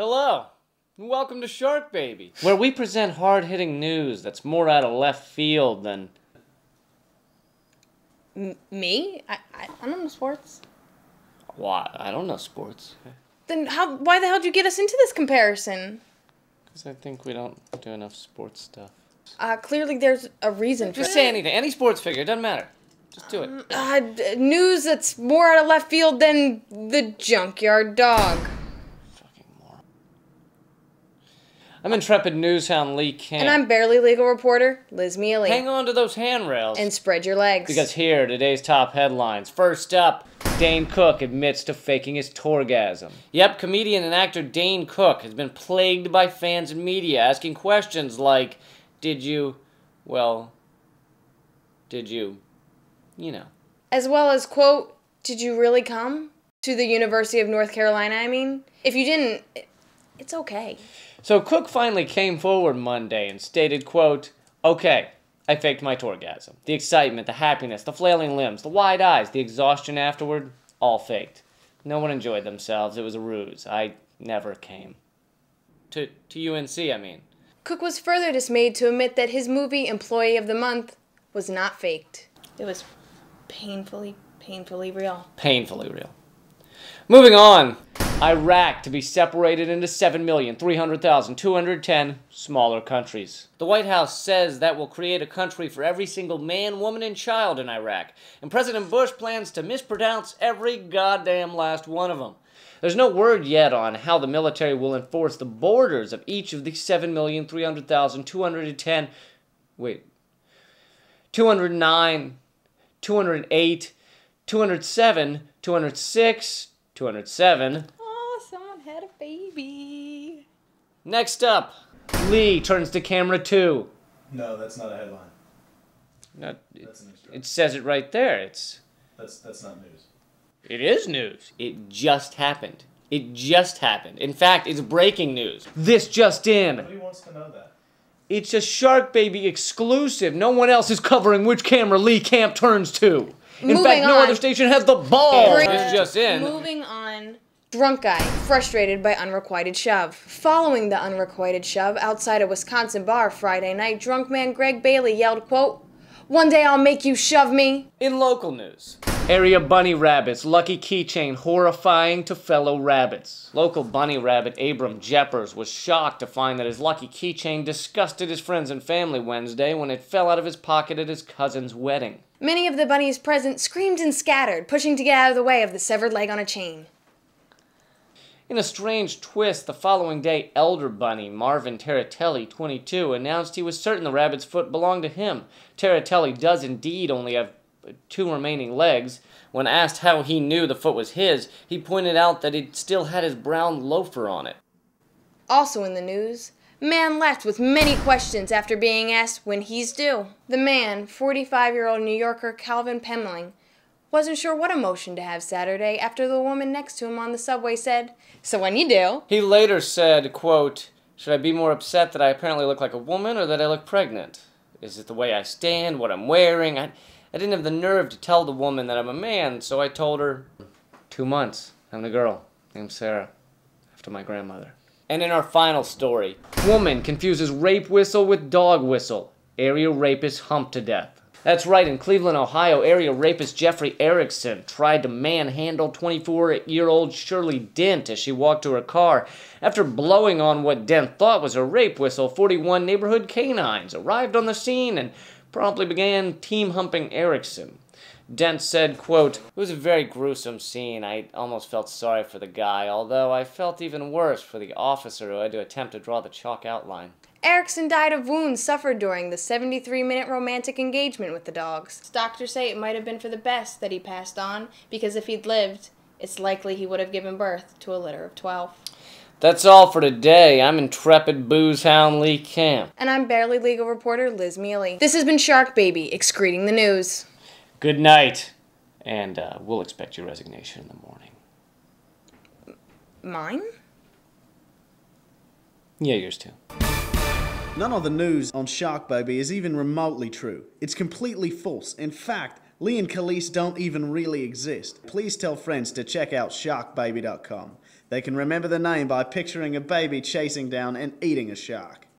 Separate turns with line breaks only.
Hello, and welcome to SharkBaby, where we present hard-hitting news that's more out of left field than...
Me? I don't know sports.
Why? I don't know sports.
Then why the hell did you get us into this comparison?
Because I think we don't do enough sports stuff.
Clearly there's a reason for
Just say anything, any sports figure, it doesn't matter. Just do it.
News that's more out of left field than the junkyard dog.
Fucking moron. I'm intrepid newshound Lee Camp.
And I'm barely legal reporter Liz Mealy.
Hang on to those handrails.
And spread your legs.
Because here are today's top headlines. First up, Dane Cook admits to faking his torgasm. Yep, comedian and actor Dane Cook has been plagued by fans and media asking questions like, did you, you know.
As well as, quote, did you really come? To the University of North Carolina, I mean. If you didn't, it's okay.
So Cook finally came forward Monday and stated, quote, okay, I faked my torgasm. The excitement, the happiness, the flailing limbs, the wide eyes, the exhaustion afterward, all faked. No one enjoyed themselves. It was a ruse. I never came. To UNC, I mean.
Cook was further dismayed to admit that his movie Employee of the Month was not faked. It was painfully real.
Painfully real. Moving on. Iraq to be separated into 7,300,210 smaller countries. The White House says that will create a country for every single man, woman, and child in Iraq. And President Bush plans to mispronounce every goddamn last one of them. There's no word yet on how the military will enforce the borders of each of the 7,300,210, 209, 208, 207, 206, 207.
Oh, someone had a baby.
Next up, Lee turns to camera 2.
No, that's not a headline.
No,
That's a news story.
it says it right there.
That's not news.
It is news. It just happened. It just happened. In fact, it's breaking news. This just in.
Nobody wants to know that.
It's a SharkBaby exclusive. No one else is covering which camera Lee Camp turns to. In fact, no other station has the balls. This just in.
Moving on. Drunk guy frustrated by unrequited shove. Following the unrequited shove outside a Wisconsin bar Friday night, drunk man Greg Bailey yelled, quote, "One day I'll make you shove me."
In local news. Area bunny rabbits, lucky keychain horrifying to fellow rabbits. Local bunny rabbit Abram Jeppers was shocked to find that his lucky keychain disgusted his friends and family Wednesday when it fell out of his pocket at his cousin's wedding.
Many of the bunnies present screamed and scattered, pushing to get out of the way of the severed leg on a chain.
In a strange twist, the following day, elder bunny Marvin Terratelli, 22, announced he was certain the rabbit's foot belonged to him. Terratelli does indeed only have 2 remaining legs. When asked how he knew the foot was his, he pointed out that it still had his brown loafer on it.
Also in the news, man left with many questions after being asked when he's due. The man, 45-year-old New Yorker Calvin Pemling, wasn't sure what emotion to have Saturday after the woman next to him on the subway said, "So when you do?"
He later said, quote, "Should I be more upset that I apparently look like a woman or that I look pregnant? Is it the way I stand, what I'm wearing? I didn't have the nerve to tell the woman that I'm a man, so I told her 2 months. I'm a girl named Sarah, after my grandmother." And in our final story, woman confuses rape whistle with dog whistle. Area rapist humped to death. That's right, in Cleveland, Ohio, area rapist Jeffrey Erickson tried to manhandle 24-year-old Shirley Dent as she walked to her car. After blowing on what Dent thought was a rape whistle, 41 neighborhood canines arrived on the scene and promptly began team-humping Erickson. Dent said, quote, "It was a very gruesome scene. I almost felt sorry for the guy, although I felt even worse for the officer who had to attempt to draw the chalk outline."
Erickson died of wounds suffered during the 73-minute romantic engagement with the dogs. Doctors say it might have been for the best that he passed on, because if he'd lived, it's likely he would have given birth to a litter of 12.
That's all for today. I'm intrepid booze hound Lee Camp.
And I'm barely legal reporter Liz Mealy. This has been SharkBaby, excreting the news.
Good night, and we'll expect your resignation in the morning.
Mine?
Yeah, yours too.
None of the news on SharkBaby is even remotely true. It's completely false. In fact, Lee and Khalees don't even really exist. Please tell friends to check out SharkBaby.com. They can remember the name by picturing a baby chasing down and eating a shark.